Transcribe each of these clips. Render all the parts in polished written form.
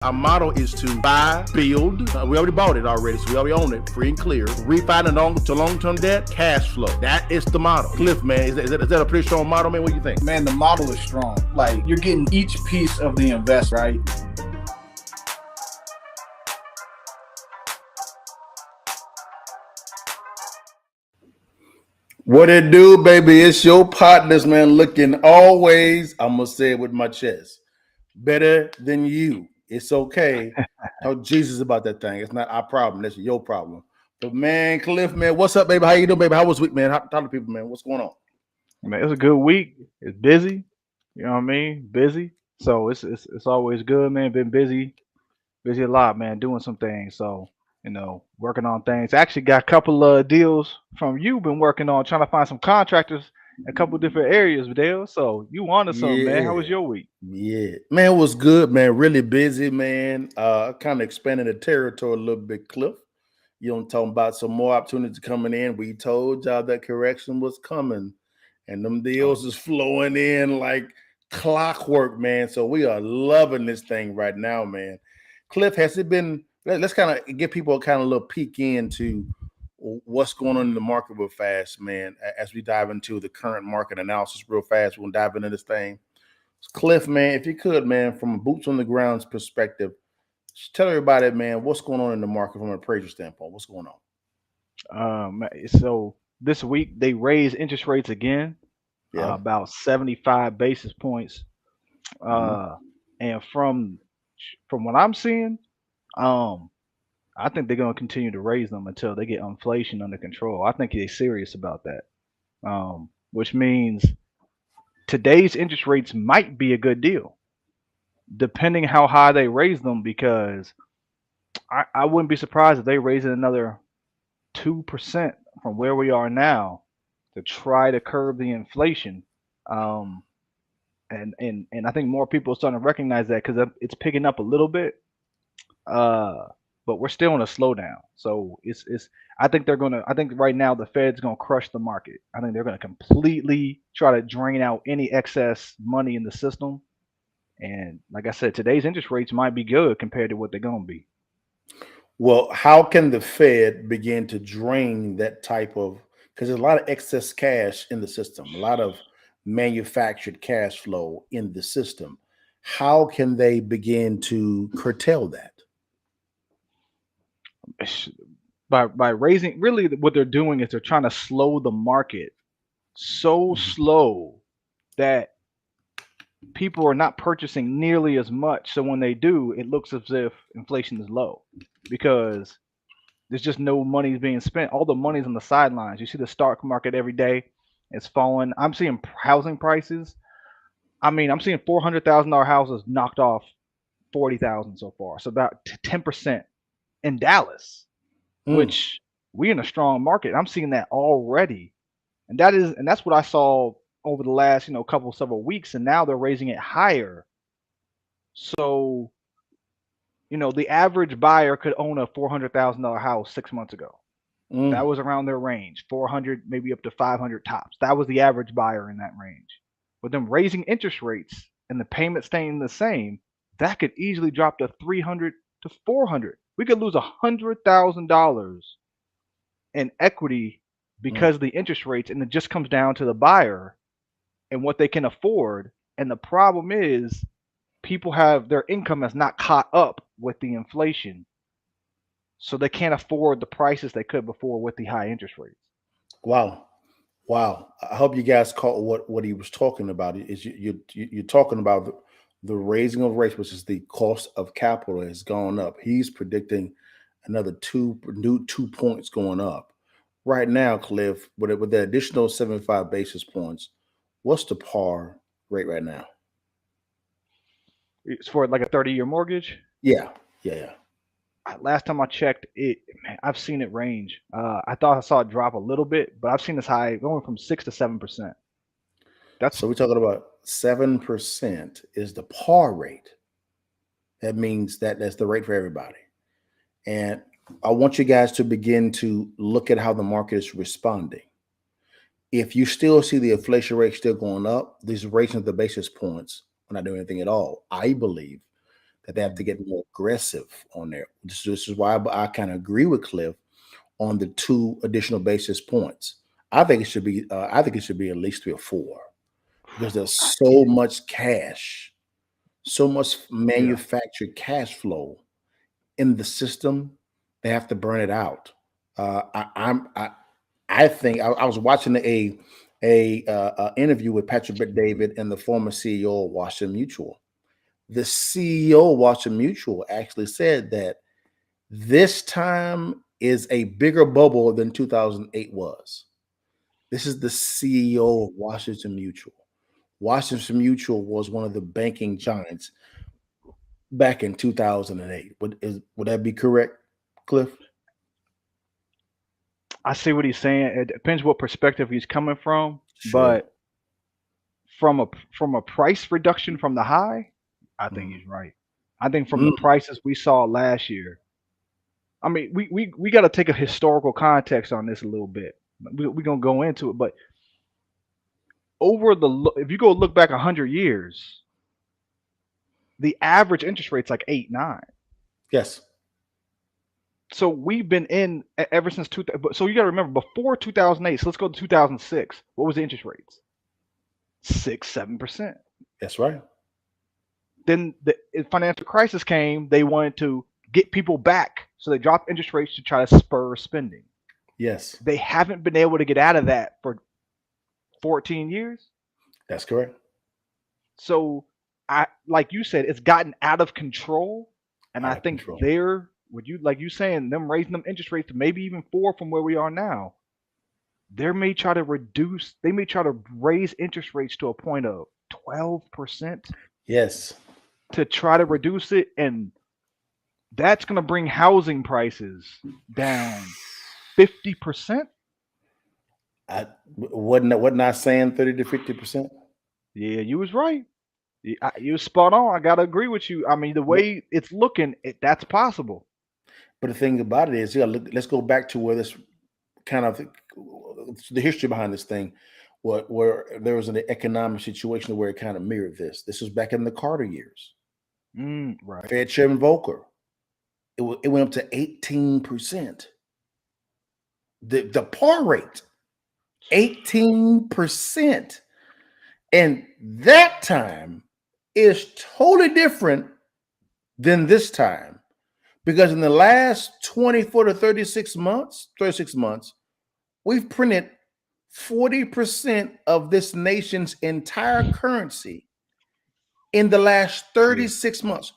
Our motto is to buy, build. We already bought it already, so we already own it, free and clear. Refinance to long-term debt, cash flow. That is the motto. Cliff, man, is that a pretty strong motto, man? What do you think? Man, the model is strong. Like, you're getting each piece of the invest, right? What it do, baby? It's your partners, man, looking always, I'm going to say it with my chest, better than you. It's okay. Talk Jesus about that thing. It's not our problem. That's your problem. But, man, Cliff, man, what's up, baby? How you doing, baby? How was week, man? Talk to people, man. What's going on? Man, it's a good week. It's busy. You know what I mean? Busy. So it's always good, man. Been busy a lot, man. Doing some things. So working on things. Actually, got a couple of deals from you. Been working on trying to find some contractors in a couple different areas, Dale. So you wanted something, man. How was Yeah. your week? Yeah, man, it was good, man. Really busy, man. Kind of expanding the territory a little bit, Cliff. You know, talking about some more opportunities coming in. We told y'all that correction was coming, and them Oh, deals is flowing in like clockwork, man. So we are loving this thing right now, man. Cliff, has it been? Let's kind of give people a kind of little peek into what's going on in the market real fast, man. As we dive into the current market analysis real fast, we're gonna dive into this thing. Cliff, man, if you could, man, from a boots on the grounds perspective, just tell everybody, man, what's going on in the market from an appraiser standpoint. What's going on? so this week they raised interest rates again, Yeah. about 75 basis points. Mhm. Uh, and from what I'm seeing, um, I think they're going to continue to raise them until they get inflation under control. I think they're serious about that. Which means today's interest rates might be a good deal, depending how high they raise them. Because I wouldn't be surprised if they raise it another 2% from where we are now to try to curb the inflation. Um, and I think more people are starting to recognize that because it's picking up a little bit. Uh, but we're still in a slowdown. So it's I think they're gonna I think right now the Fed's gonna crush the market. I think they're gonna completely try to drain out any excess money in the system. And like I said, today's interest rates might be good compared to what they're gonna be. Well, how can the Fed begin to drain that type of, because there's a lot of excess cash in the system, a lot of manufactured cash flow in the system. How can they begin to curtail that? By raising, really what they're doing is they're trying to slow the market so Mhm. slow that people are not purchasing nearly as much. So when they do, it looks as if inflation is low because there's just no money being spent. All the money's on the sidelines. You see the stock market every day. It's falling. I'm seeing housing prices. I mean, I'm seeing $400,000 houses knocked off 40,000 so far. So about 10% in Dallas, Mm. which we in a strong market. I'm seeing that already. And that's what I saw over the last, couple several weeks, and now they're raising it higher. So, the average buyer could own a $400,000 house 6 months ago. That Mm. was around their range, 400, maybe up to 500 tops. That was the average buyer in that range. With them raising interest rates and the payment staying the same, that could easily drop to 300 to 400. We could lose $100,000 in equity Mm. because of the interest rates, and it just comes down to the buyer and what they can afford. And the problem is, people have their income has not caught up with the inflation, so they can't afford the prices they could before with the high interest rates. Wow. Wow. I hope you guys caught what he was talking about. Is you're talking about the raising of rates, which is the cost of capital has gone up. He's predicting another new 2 points going up. Right now, Cliff, with the additional 75 basis points, what's the par rate right now? It's for like a 30-year mortgage. Yeah. Yeah. Yeah. Last time I checked, man, I've seen it range. I thought I saw it drop a little bit, but I've seen this high going from 6 to 7%. That's So we're talking about 7% is the par rate. That means that's the rate for everybody. And I want you guys to begin to look at how the market is responding. If you still see the inflation rate still going up, these raising of the basis points are not doing anything at all. I believe that they have to get more aggressive on there. This is why I kind of agree with Cliff on the 2 additional basis points. I think it should be. I think it should be at least 3 or 4 because there's so much cash, so much Yeah. manufactured cash flow in the system. They have to burn it out. I think I was watching a interview with Patrick Bet-David and the former CEO of Washington Mutual. The CEO of Washington Mutual actually said that this time is a bigger bubble than 2008 was. This is the CEO of Washington Mutual. Washington Mutual was one of the banking giants back in 2008. Would that be correct, Cliff? I see what he's saying. It depends what perspective he's coming from, Sure. but from a price reduction from the high, I think he's right. I think from the prices we saw last year, I mean, we got to take a historical context on this a little bit. We're gonna go into it, but if you go look back 100 years, the average interest rate's like 8, 9. Yes. So we've been in ever since so you got to remember before 2008. So let's go to 2006. What was the interest rates? 6, 7%. That's right. Then the financial crisis came. They wanted to get people back, so they dropped interest rates to try to spur spending. Yes. They haven't been able to get out of that for 14 years. That's correct. So like you said, it's gotten out of control, and I think like you saying, them raising them interest rates to maybe even 4 from where we are now, they may try to raise interest rates to a point of 12%. Yes. To try to reduce it, and that's going to bring housing prices down 50%. Wasn't I saying 30 to 50%? Yeah, you was right. You was spot on. I gotta agree with you. I mean, the way it's looking, that's possible. But the thing about it is, let's go back to where this kind of the history behind this thing, where there was an economic situation where it kind of mirrored this. This was back in the Carter years. Right. Fed Chairman Volcker, it went up to 18%. The par rate, 18%, and that time is totally different than this time. Because in the last 24 to 36 months, we've printed 40% of this nation's entire currency in the last 36 months.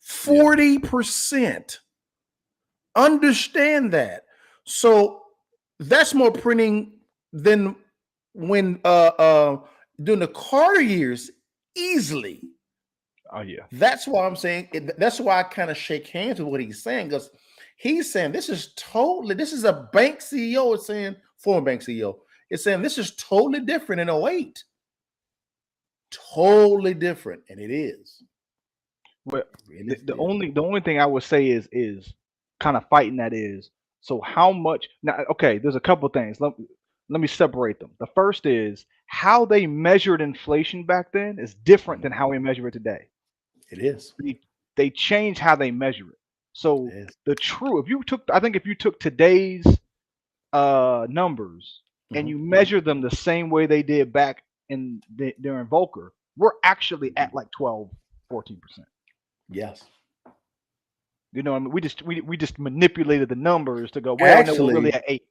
40%. Understand that. So that's more printing than when during the Carter years, easily. Oh yeah. That's why I'm saying that's why I kind of shake hands with what he's saying, because he's saying this is a bank CEO is saying, former bank CEO is saying this is totally different in 08. Totally different, and it is. Well, the only thing I would say is kind of fighting that is, so how much now? Okay, there's a couple things. Let me separate them. The first is how they measured inflation back then is different than how we measure it today. It is. They changed how they measure it. So if you took today's numbers and you measure them the same way they did back during Volcker, we're actually at like 12, 14%. Yes. You know, I mean, we just manipulated the numbers to go, well, no, we're really at 8.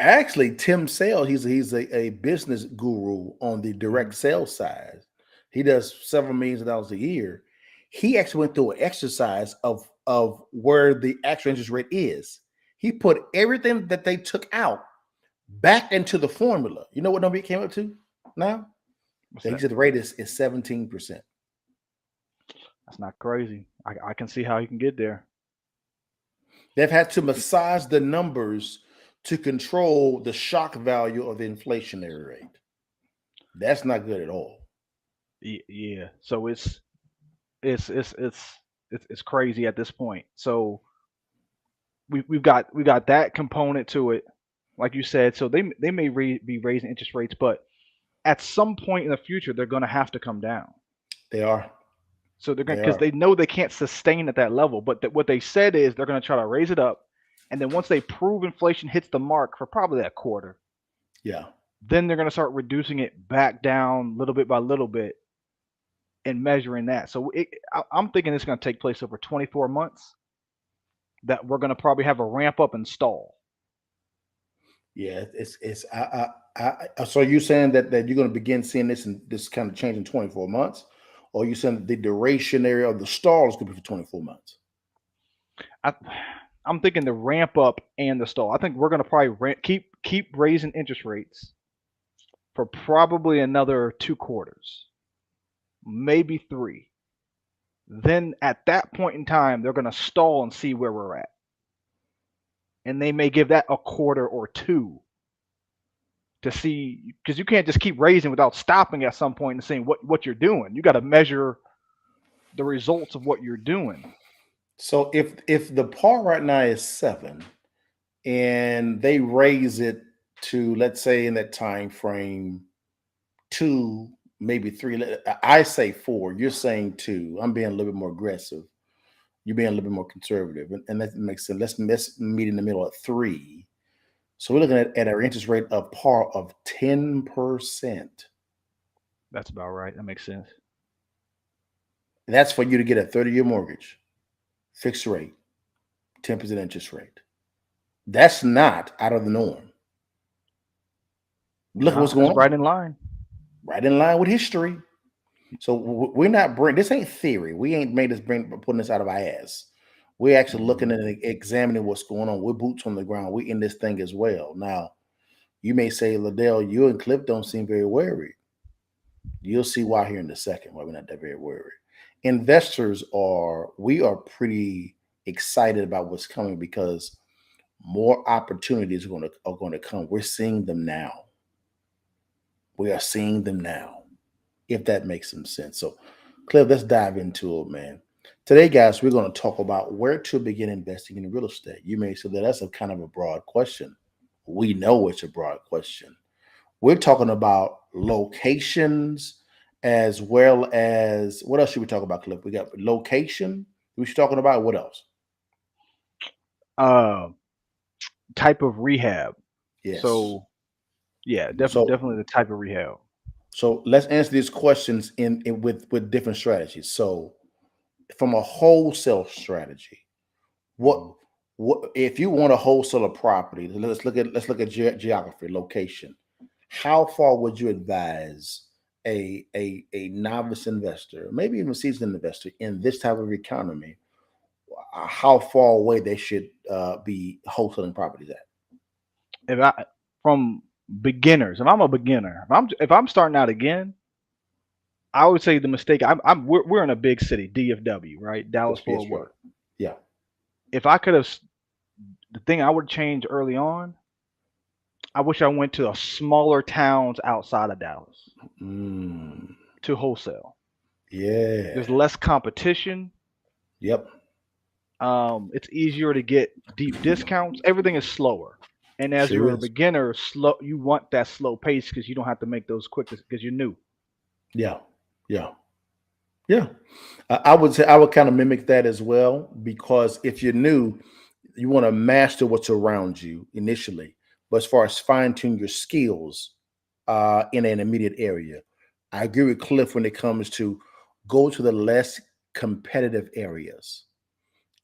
Actually, Tim Sale, he's a business guru on the direct sales side. He does several millions of dollars a year. He actually went through an exercise of where the actual interest rate is. He put everything that they took out back into the formula. You know what number he came up to now? He said the rate is 17%. That's not crazy. I can see how you can get there. They've had to massage the numbers to control the shock value of the inflationary rate. That's not good at all. Yeah. So it's crazy at this point. So we've got that component to it, like you said. So they may be raising interest rates, but at some point in the future they're going to have to come down. They are. So they're going They because are. they know they can't sustain at that level. But what they said is they're going to try to raise it up, and then once they prove inflation hits the mark for probably that quarter, Yeah. then they're going to start reducing it back down little bit by little bit and measuring that. So I'm thinking it's going to take place over 24 months. That we're going to probably have a ramp up and stall. Yeah. It's so you're saying that you're going to begin seeing this kind of change in 24 months, or you saying the duration area of the stall is going to be for 24 months? I'm thinking the ramp up and the stall. I think we're going to probably keep raising interest rates for probably another 2 quarters, maybe 3. Then at that point in time, they're going to stall and see where we're at, and they may give that a quarter or 2 to see, because you can't just keep raising without stopping at some point and seeing what you're doing. You got to measure the results of what you're doing. So if the par right now is 7, and they raise it to, let's say, in that time frame, 2, maybe 3. I say 4. You're saying 2. I'm being a little bit more aggressive. You're being a little bit more conservative, and that makes sense. Let's meet in the middle at 3. So we're looking at our interest rate of par of 10%. That's about right. That makes sense. That's for you to get a 30-year mortgage, fixed rate, 10% interest rate. That's not out of the norm. Look at what's going on. Right in line. Right in line with history. So we're not this ain't theory. We ain't putting this out of our ass. We're actually looking at examining what's going on. We're boots on the ground. We're in this thing as well. Now, you may say, Liddell, you and Cliff don't seem very worried. You'll see why here in a second, why we're not that very worried. Investors we are pretty excited about what's coming because more opportunities are going to come. We're seeing them now. We are seeing them now, if that makes some sense. So, Cliff, let's dive into it, man. Today, guys, we're going to talk about where to begin investing in real estate. You may say that that's a kind of a broad question. We know it's a broad question. We're talking about locations as well as, what else should we talk about, Cliff? We got location. We should talking about what else? Type of rehab. Yes. So, yeah, definitely the type of rehab. So let's answer these questions with different strategies. So, from a wholesale strategy, what if you want to wholesale a property? Let's look at geography, location. How far would you advise a novice investor, maybe even a seasoned investor in this type of economy? How far away they should be wholesaling properties at? From beginners, if I'm a beginner, if I'm starting out again, I would say the mistake. We're in a big city, DFW, right? Dallas Fort Worth. Yeah. If I could have, the thing I would change early on, I wish I went to a smaller towns outside of Dallas to wholesale. Yeah. There's less competition. Yep. It's easier to get deep discounts. Everything is slower. And as you're a beginner, you want that slow pace because you don't have to make those quick because you're new. Yeah. I would say I would kind of mimic that as well, because if you're new, you want to master what's around you initially. But as far as fine-tune your skills in an immediate area, I agree with Cliff when it comes to go to the less competitive areas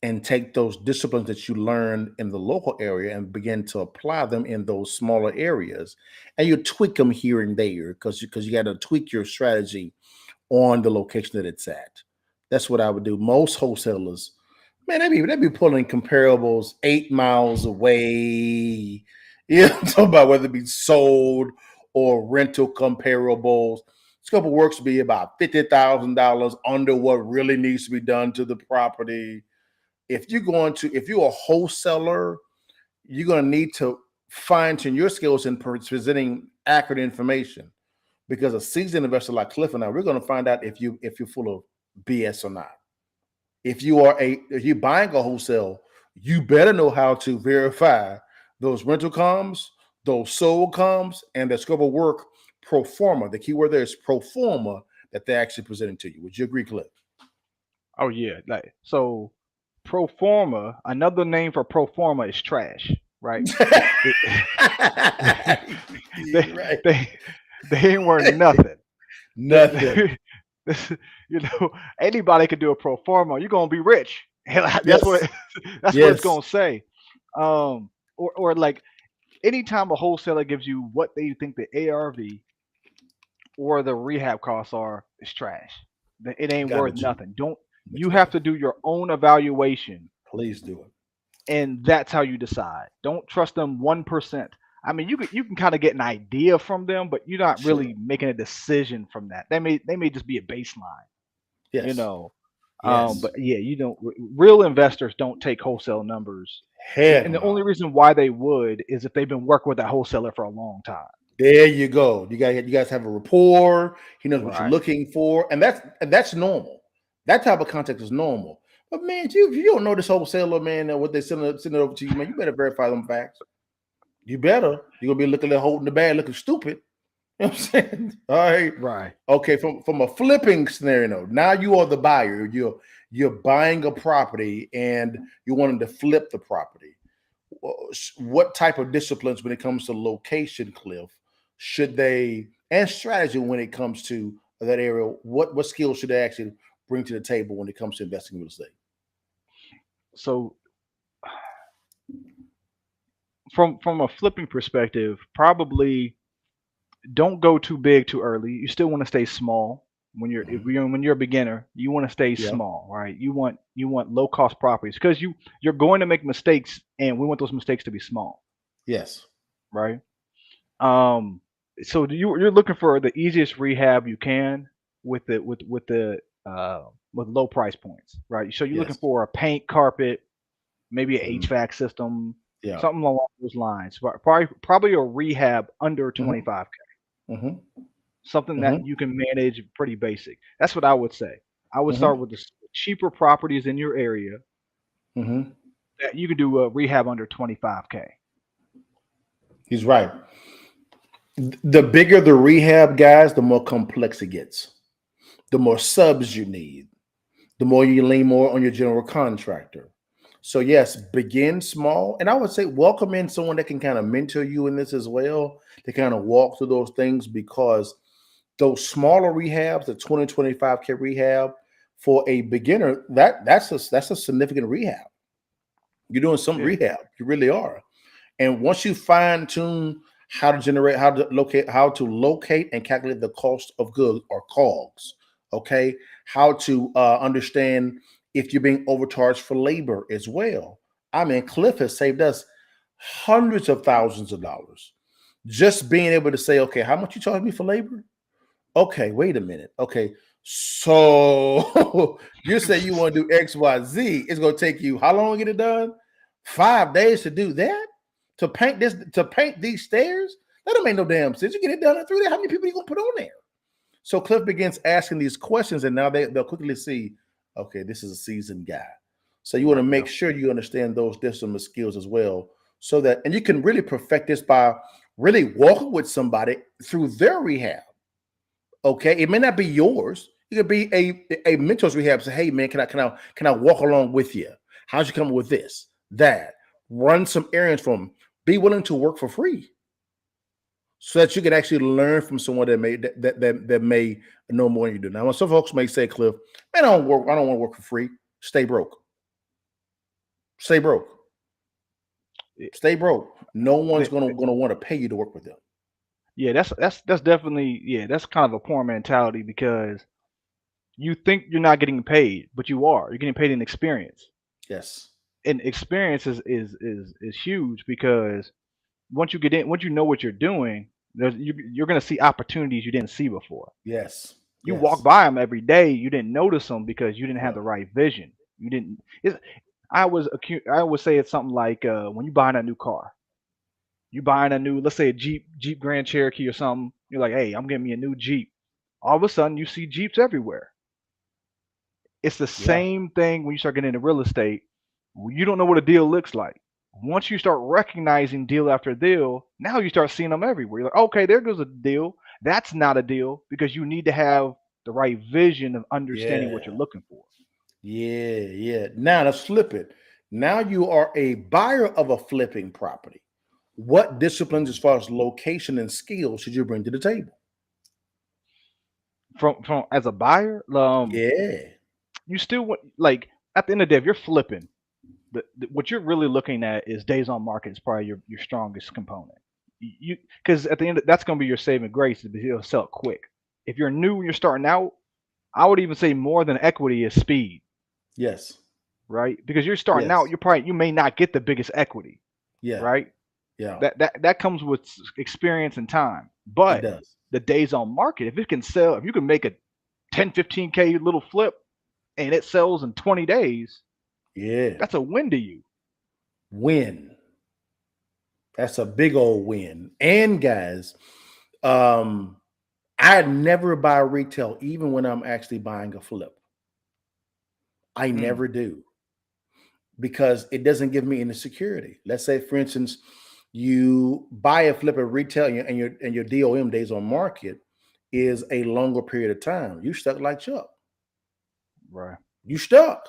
and take those disciplines that you learned in the local area and begin to apply them in those smaller areas. And you tweak them here and there because you got to tweak your strategy on the location that it's at. That's what I would do. Most wholesalers, man, they'd be pulling comparables 8 miles away. You know, talking about whether it be sold or rental comparables. Scope of works would be about $50,000 under what really needs to be done to the property. If you're a wholesaler, you're going to need to fine-tune your skills in presenting accurate information. Because a seasoned investor like Cliff and I, we're going to find out if you're full of BS or not. If you're buying a wholesale, you better know how to verify those rental comms, those sold comms, and the scope of work pro forma. The key word there is pro forma that they're actually presenting to you. Would you agree, Cliff? Oh yeah, like so. Pro forma. Another name for pro forma is trash, right? It, they Right. they they ain't worth nothing. Nothing. The- this- you know, anybody can do a pro forma. You're gonna be rich. That's what Yes. that's what it's Yes. gonna say. Or like anytime a wholesaler gives you what they think the ARV or the rehab costs are, it's trash. It You ain't gotta worth mix it. nothing. Don't Mix you it have up. to do your own evaluation, Please do it. and that's how you decide. Don't trust them 1%. I mean, you can kind of get an idea from them, but you're not Sure. really making a decision from that. They may just be a baseline, you Yes. know. Yes. But yeah, you don't. Real investors don't take wholesale numbers, Heck and the only no. reason why they would is if they've been working with that wholesaler for a long time. There you go. You guys have a rapport. He knows what you're Right. looking for, and that's normal. That type of contact is normal. But man, if you don't know this wholesaler, man, and what they send it over to you, man, you better verify them facts. You better. You're gonna be looking at holding the bag, looking stupid. You know what I'm saying? All right. Right. Okay, from a flipping scenario, now you are the buyer. You're buying a property and you're wanting to flip the property. What type of disciplines when it comes to location, Cliff, should they and strategy when it comes to that area? What skills should they actually bring to the table when it comes to investing in real estate? So from a flipping perspective, probably don't go too big too early. You still want to stay small when you're if Mhm. you're when you're a beginner. You want to stay Yeah. small, right? You want low cost properties because you're going to make mistakes, and we want those mistakes to be small, Yes. right? Um, so you're looking for the easiest rehab you can with low price points, right? So you're looking Yes. for a paint, carpet, maybe an Mhm. HVAC system, Yeah. something along those lines. Probably a rehab under Hmm. 25K, Hmm. something that Hmm. you can manage pretty basic. That's what I would say. I would Hmm. start with the cheaper properties in your area Hmm. that you could do a rehab under 25K. He's right. The bigger the rehab, guys, the more complex it gets. The more subs you need, the more you lean more on your general contractor. So yes, begin small, and I would say welcome in someone that can kind of mentor you in this as well, to kind of walk through those things, because those smaller rehabs, the 20, 25K rehab for a beginner, that's a significant rehab. You're doing some Yeah. rehab, you really are. And once you fine tune how to locate and calculate the cost of goods, or COGS, okay, how to understand if you're being overcharged for labor as well. I mean, Cliff has saved us hundreds of thousands of dollars just being able to say, okay, how much you charge me for labor? Okay, wait a minute. Okay, so you say you want to do X, Y, Z. It's going to take you how long to get it done? 5 days to do that? To paint these stairs? That don't make no damn sense. You get it done in 3 days. How many people you gonna put on there? So Cliff begins asking these questions, and now they'll quickly see, okay, this is a seasoned guy. So you want to Right. make sure you understand those different skills as well, so that, and you can really perfect this by really walking with somebody through their rehab. Okay, it may not be yours. It could be a mentor's rehab. Say, hey man, can I walk along with you? How'd you come up with this, that? Run some errands for them. Be willing to work for free, so that you can actually learn from someone that may know more than you do. Now, some folks may say, Cliff, man, I don't want to work for free. Stay broke. Stay broke. Eh, Stay broke. No one's the- gonna want to pay you to work with them. Yeah, that's definitely, yeah, that's kind of a poor mentality because you think you're not getting paid, but you are. You're getting paid in experience. Yes. And experience is huge because once you get in, once you know what you're doing, you're going to see opportunities you didn't see before. Yes. You walk Yes. by them every day, you didn't notice them because you didn't have Yeah. the right vision. You didn't. I would say it's something like when you buying a new car, you buying a new, let's say a Jeep Grand Cherokee or something. You're like, hey, I'm getting me a new Jeep. All of a sudden, you see Jeeps everywhere. It's the Yeah. same thing when you start getting into real estate. You don't know what a deal looks like. Once you start recognizing deal after deal, now you start seeing them everywhere. You're like, okay, there goes a deal. That's not a deal because you need to have the right vision of understanding what Yeah. you're looking for. Yeah. Now let's flip it. Now you are a buyer of a flipping property. What disciplines, as far as location and skills, should you bring to the table? From as a buyer, Yeah. you still want, like, at the end of the day, if you're flipping, what you're really looking at is days on market is probably your strongest component. You Because at the end that's going to be your saving grace, is you'll sell it quick. If you're new and you're starting out, I would even say more than equity is speed, Yes. right? Because you're starting out, Yes. you may not get the biggest equity, Yeah. right? Yeah. That comes with experience and time. It But does. the days on market, if it can sell, if you can make a 10, 15K little flip and it sells in 20 days, Yeah. that's a win to you. Win. That's a big old win. And guys, I never buy retail, even when I'm actually buying a flip. I Mm, never do, because it doesn't give me any security. Let's say, for instance, you buy a flip at retail and your DOM, days on market, is a longer period of time. You stuck like Chuck. right. You stuck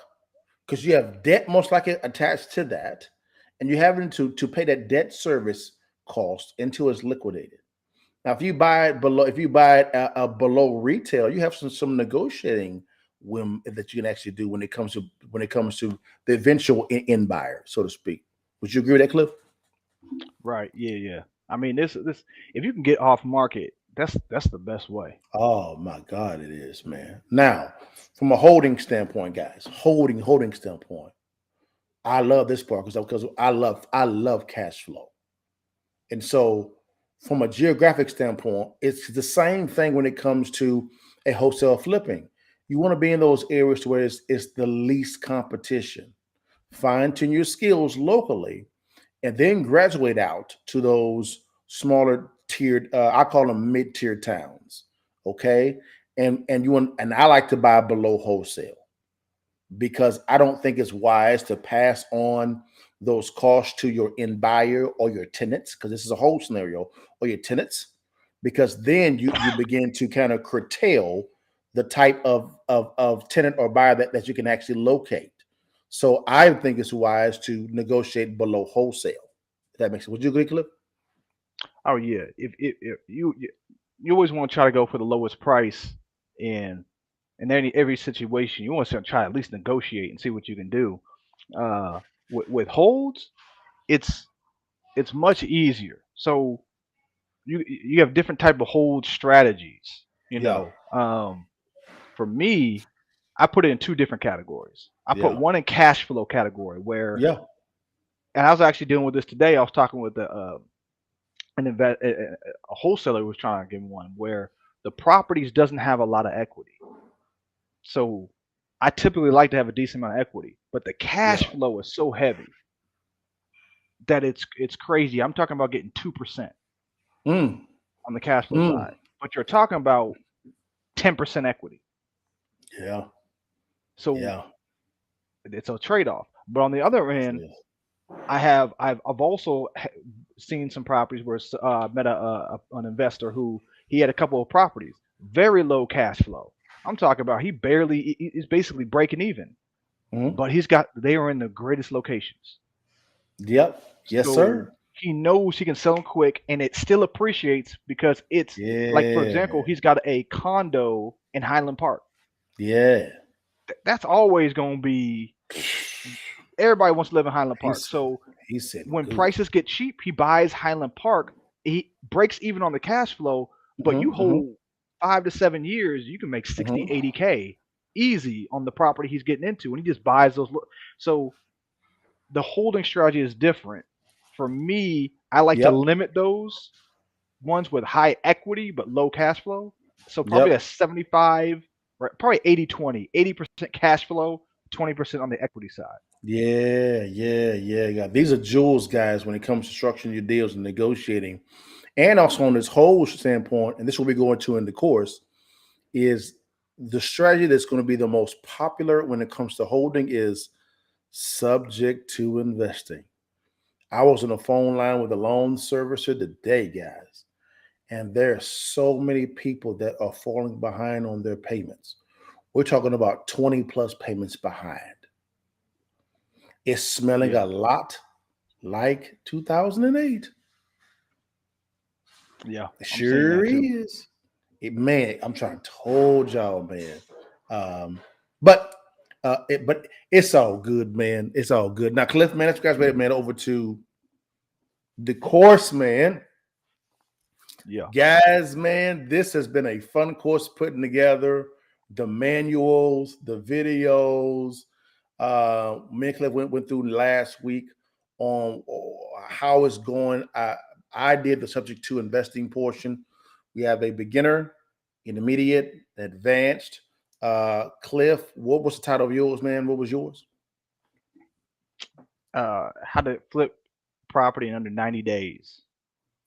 because you have debt most likely attached to that, and you're having to pay that debt service cost until it's liquidated. Now, if you buy it below, below retail, you have some negotiating whim that you can actually do when it comes to the eventual end buyer, so to speak. Would you agree with that, Cliff? Right. Yeah. I mean, this if you can get off market, that's the best way. Oh my God, it is, man. Now, from a holding standpoint, guys, holding standpoint, I love this part because I love cash flow. And so, from a geographic standpoint, it's the same thing when it comes to a wholesale flipping. You want to be in those areas where it's the least competition. Fine tune your skills locally, and then graduate out to those smaller tiered. I call them mid tier towns. Okay, and I like to buy below wholesale because I don't think it's wise to pass on those costs to your end buyer or your tenants, because this is a whole scenario, or your tenants, because then you begin to kind of curtail the type of tenant or buyer that you can actually locate. So I think it's wise to negotiate below wholesale. If that makes sense. Would you agree, Cliff? Oh yeah. If you always want to try to go for the lowest price in every situation. You want to try to at least negotiate and see what you can do. With holds, it's much easier. So you have different type of hold strategies. You Yeah. know, for me, I put it in two different categories. I put Yeah. one in cash flow category where, Yeah. and I was actually dealing with this today. I was talking with a wholesaler who was trying to give me one where the properties doesn't have a lot of equity. So I typically like to have a decent amount of equity, but the cash Yeah. flow is so heavy that it's crazy. I'm talking about getting 2% Mm, on the cash flow mm. side, but you're talking about 10% equity. Yeah. So Yeah. it's a trade-off. But on the other end, Yeah. I've also seen some properties where met an investor who he had a couple of properties, very low cash flow. I'm talking about he's basically breaking even, Mhm. but they are in the greatest locations. Yep. Yes, So sir. he knows he can sell them quick and it still appreciates because it's like, for example, Yeah. he's got a condo in Highland Park. Yeah. That's always going to be, everybody wants to live in Highland He Park. said, So he said when good. prices get cheap, he buys Highland Park. He breaks even on the cash flow, but you Mhm, mhm, hold 5 to 7 years, you can make 60, mhm. 80K easy on the property he's getting into. And he just buys those. So the holding strategy is different. For me, I like to Yep. limit those ones with high equity but low cash flow. So probably a Yep. 75, right, probably 80/20, 80% cash flow, 20% on the equity side. Yeah. These are jewels, guys, when it comes to structuring your deals and negotiating. And also on this whole standpoint, and this will be going to in the course, is the strategy that's going to be the most popular when it comes to holding is subject to investing. I was on the phone line with a loan servicer today, guys, and there are so many people that are falling behind on their payments. we're talking about 20 plus payments behind. It's smelling a lot like 2008. Yeah, It sure is. Man, I'm trying to told y'all, man. But it's all good, man. It's all good. Now, Cliff, man, let's guys man over to the course, man. Yeah, guys, man, this has been a fun course putting together. The manuals, the videos. Me and Cliff went through last week on how it's going. I did the subject to investing portion. We have a beginner, intermediate, advanced. Cliff, what was the title of yours, man? What was yours? How to flip property in under 90 days.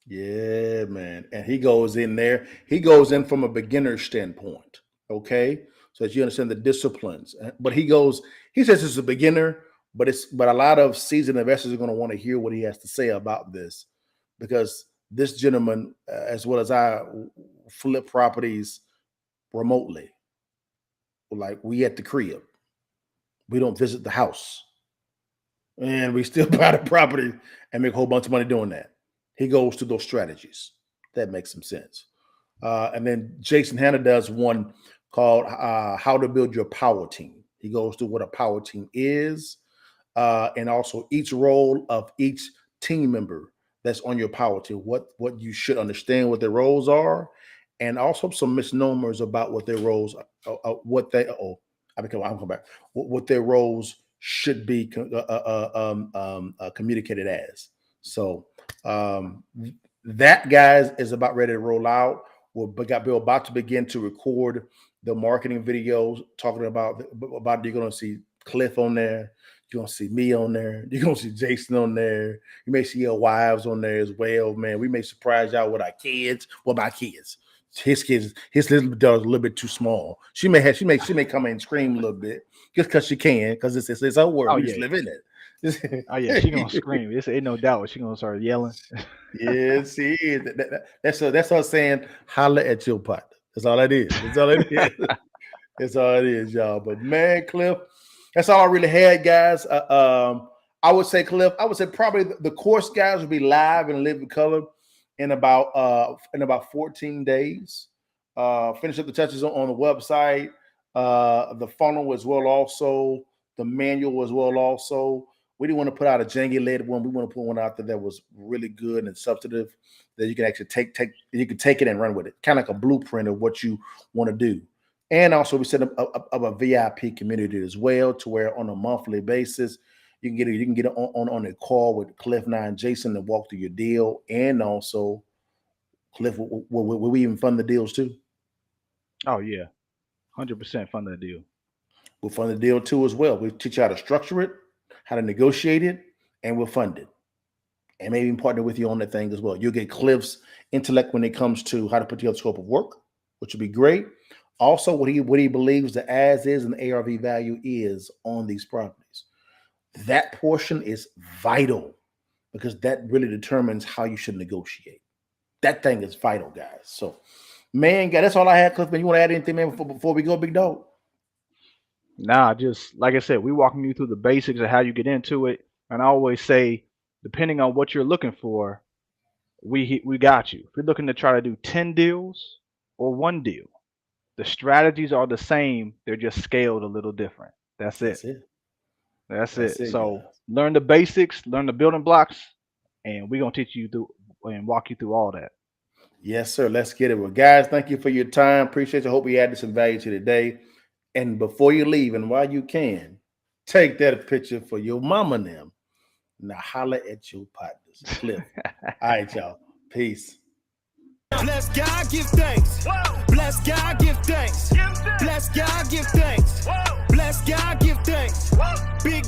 Yeah, man. And he goes in there. He goes in from a beginner standpoint. Okay. So that you understand the disciplines. But he says it's a beginner, but a lot of seasoned investors are going to want to hear what he has to say about this, because this gentleman, as well as I, flip properties remotely. Like, we at the crib. We don't visit the house. And we still buy the property and make a whole bunch of money doing that. He goes to those strategies. That makes some sense. And then Jason Hanna does one called How to Build Your Power Team. He goes through what a power team is, and also each role of each team member that's on your power team, what you should understand, what their roles are, and also some misnomers about what their roles, what their roles should be communicated as. So that, guys, is about ready to roll out. We're about to begin to record the marketing videos, talking about you're going to see Cliff on there. You're going to see me on there. You're going to see Jason on there. You may see your wives on there as well, man. We may surprise y'all with our kids. Well, my kids. His little daughter's a little bit too small. She may come in and scream a little bit just because she can, because it's her world. We just live in it. Oh yeah, she gonna scream. Ain't no doubt she gonna start yelling. Yeah, see, that's her saying, "Holla at your partner." That's all that is. That's all it is. That's all it is, y'all. But man, Cliff, that's all I really had, guys. I would say, Cliff, probably the course, guys, will be live in living color in about 14 days. Finish up the touches on the website, the funnel as well, also the manual as well, also. We didn't want to put out a janky led one. We want to put one out there that was really good and substantive, that you can actually take it and run with it, kind of like a blueprint of what you want to do. And also, we set up a VIP community as well, to where on a monthly basis you can get on a call with Cliff and Jason and walk through your deal. And also, Cliff, will we even fund the deals too? Oh yeah, 100% fund the deal. We'll fund the deal too as well. We'll teach you how to structure it, how to negotiate it, and we'll fund it. And maybe even partner with you on that thing as well. You'll get Cliff's intellect when it comes to how to put together a scope of work, which would be great. Also, what he believes the as is and the ARV value is on these properties. That portion is vital, because that really determines how you should negotiate. That thing is vital, guys. So, man, that's all I had, Cliff. Man, you want to add anything, man, before we go, big dog? Nah, just like I said, we walking you through the basics of how you get into it. And I always say, depending on what you're looking for, we got you. If you're looking to try to do 10 deals or 1 deal, the strategies are the same. They're just scaled a little different. That's it. That's it. So guys, learn the basics, learn the building blocks, and we're going to teach you through and walk you through all that. Yes, sir. Let's get it. Well, guys, thank you for your time. Appreciate you. Hope we added some value to today. And before you leave, and while you can, take that picture for your mama and them. Now holla at your partners. Cliff. All right, y'all. Peace. Bless God, give thanks. Bless God, give thanks. Bless God, give thanks. Bless God, give thanks. Big